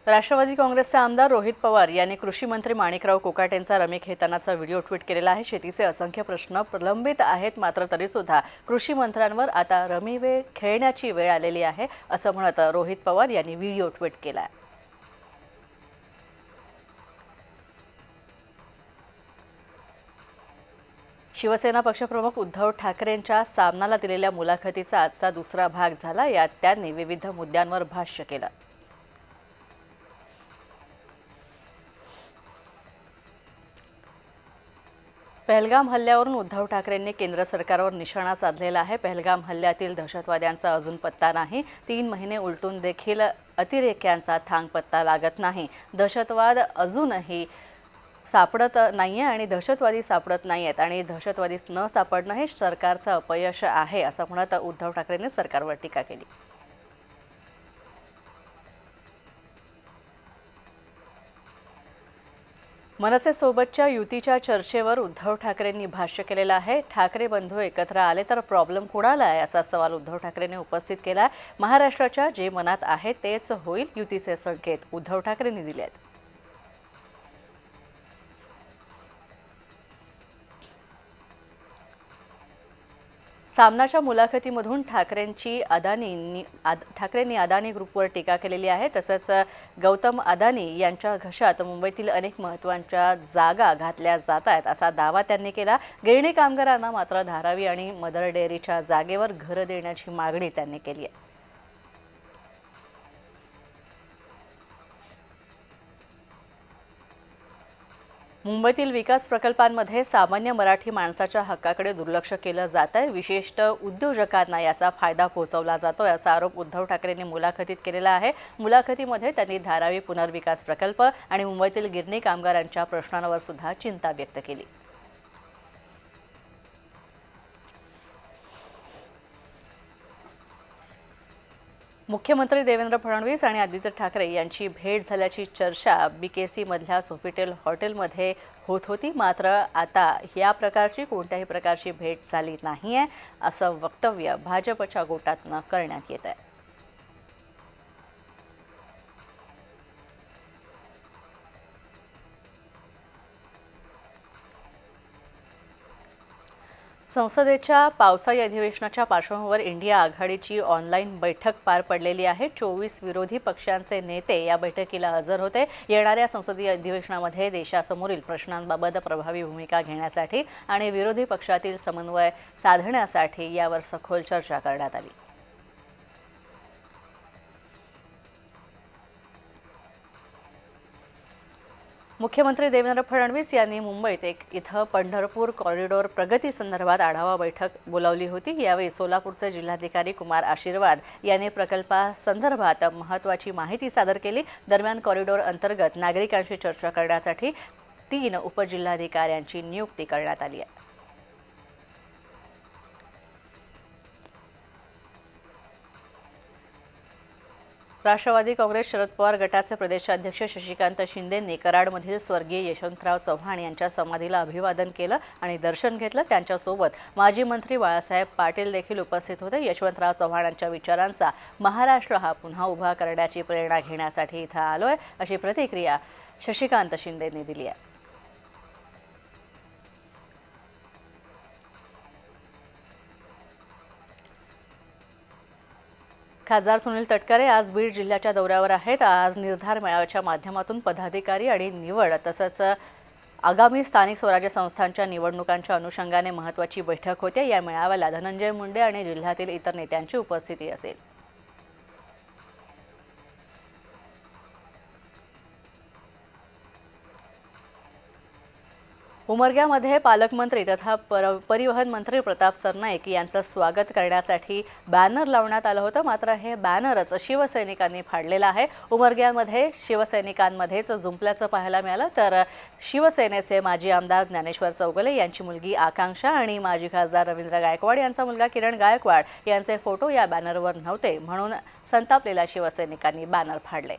राष्ट्रवादी काँग्रेसचे आमदार रोहित पवार यांनी कृषी मंत्री माणिकराव कोकाटेंचा रमी खेळतानाचा व्हिडिओ ट्विट केलेला आहे। शेतीचे असंख्य प्रश्न प्रलंबित आहेत, मात्र तरीसुद्धा कृषी मंत्र्यांवर आता रमी वेळ खेळण्याची वेळ आलेली आहे असं म्हणत रोहित पवार यांनी व्हिडिओ ट्विट केला आहे। शिवसेना पक्षप्रमुख उद्धव ठाकरेंच्या सामनाला दिलेल्या मुलाखतीचा आजचा दुसरा भाग झाला। यात त्यांनी विविध मुद्द्यांवर भाष्य केलं। पहलगाम हल्ल्यावरून उद्धव ठाकरेंनी केंद्र सरकारवर निशाणा साधलेला आहे। पहलगाम हल्ल्यातील दहशतवाद्यांचा अजून पत्ता नाही। 3 महिने उलटून देखील अतिरेक्यांचा थांग पत्ता लागत नाही। दहशतवाद अजूनही सापडत नाहीये आणि दहशतवादी सापडत नाहीयेत आणि दहशतवादी न सापडणं हे सरकारचं अपयश आहे असं म्हणत उद्धव ठाकरेंनी सरकारवर टीका केली। मनसेसोबतच्या युतीच्या चर्चेवर उद्धव ठाकरेंनी भाष्य केलेलं आहे। ठाकरे बंधू एकत्र आले तर प्रॉब्लेम कुणाला आहे असा सवाल उद्धव ठाकरेंनी उपस्थित केला। महाराष्ट्राच्या जे मनात आहे तेच होईल, युतीचे संकेत उद्धव ठाकरेंनी दिले आहेत। सामनाच्या मुलाखतीमधून ठाकरेंनी अदानी ग्रुपवर टीका केलेली आहे। तसंच गौतम अदानी यांच्या घशात मुंबईतील अनेक महत्त्वाच्या जागा घातल्या जात आहेत असा दावा त्यांनी केला। गिरणी कामगारांना मात्र धारावी आणि मदर डेअरीच्या जागेवर घर देण्याची मागणी त्यांनी केली आहे। मुंबईतील विकास प्रकल्पांमध्ये सामान्य मराठी माणसाच्या हक्काकडे दुर्लक्ष केलं जात आहे। विशेषतः उद्योजकांना याचा फायदा पोहोचवला जातोय असा आरोप उद्धव ठाकरेंनी मुलाखतीत केलेला आहे। मुलाखतीमध्ये त्यांनी धारावी पुनर्विकास प्रकल्प आणि मुंबईतील गिरणी कामगारांच्या प्रश्नांवर सुद्धा चिंता व्यक्त केली। मुख्यमंत्री देवेंद्र फडणवीस आणि आदित्य ठाकरे यांची भेट झाल्याची चर्चा बीकेसी मधल्या सोफिटेल हॉटेलमध्ये होत होती, मात्र आता या प्रकारची कोणत्याही प्रकारची भेट झाली नाहीये असं वक्तव्य भाजपच्या गोटातून करण्यात येत आहे। संसदेच्या पावसाळी अधिवेशनाच्या पार्श्वभूमीवर इंडिया आघाडीची ऑनलाईन बैठक पार पडलेली आहे। 24 विरोधी पक्षांचे नेते या बैठकीला हजर होते। येणाऱ्या संसदीय अधिवेशनामध्ये देशासमोरील प्रश्नांबाबत प्रभावी भूमिका घेण्यासाठी आणि विरोधी पक्षातील समन्वय साधण्यासाठी यावर सखोल चर्चा करण्यात आली। मुख्यमंत्री देवेंद्र फडणवीस यांनी मुंबईत इथं पंढरपूर कॉरिडॉर प्रगती संदर्भात आढावा बैठक बोलावली होती। यावेळी सोलापूरचे जिल्हाधिकारी कुमार आशीर्वाद यांनी प्रकल्पासंदर्भात महत्त्वाची माहिती सादर केली। दरम्यान कॉरिडॉर अंतर्गत नागरिकांशी चर्चा करण्यासाठी 3 उपजिल्हाधिकाऱ्यांची नियुक्ती करण्यात आली आहे। राष्ट्रवादी काँग्रेस शरद पवार गटाचे प्रदेशाध्यक्ष शशिकांत शिंदेंनी कराडमधील स्वर्गीय यशवंतराव चव्हाण यांच्या समाधीला अभिवादन केलं आणि दर्शन घेतलं। त्यांच्यासोबत माजी मंत्री बाळासाहेब पाटील देखील उपस्थित होते। यशवंतराव चव्हाणांच्या विचारांचा महाराष्ट्र हा पुन्हा उभा करण्याची प्रेरणा घेण्यासाठी इथं आलोय अशी प्रतिक्रिया शशिकांत शिंदेंनी दिली आहे। खासदार सुनील तटकरे आज बीड जिल्ह्याच्या दौऱ्यावर आहेत। आज निर्धार मेळाव्याच्या माध्यमातून पदाधिकारी आणि निवड तसंच आगामी स्थानिक स्वराज्य संस्थांच्या निवडणुकांच्या अनुषंगाने महत्त्वाची बैठक होते। या मेळाव्याला धनंजय मुंडे आणि जिल्ह्यातील इतर नेत्यांची उपस्थिती असेल। उमरग्यामध्ये पालकमंत्री तथा परिवहन मंत्री प्रताप सरनाईक यांचं स्वागत करण्यासाठी बॅनर लावण्यात आलं होतं, मात्र हे बॅनरच शिवसैनिकांनी फाडलेलं आहे। उमरग्यामध्ये शिवसैनिकांमध्येच जुंपल्याचं पाहायला मिळालं, तर शिवसेनेचे माजी आमदार ज्ञानेश्वर चौगुले यांची मुलगी आकांक्षा आणि माजी खासदार रवींद्र गायकवाड यांचा मुलगा किरण गायकवाड यांचे फोटो या बॅनरवर नव्हते, म्हणून संतापलेल्या शिवसैनिकांनी बॅनर फाडले।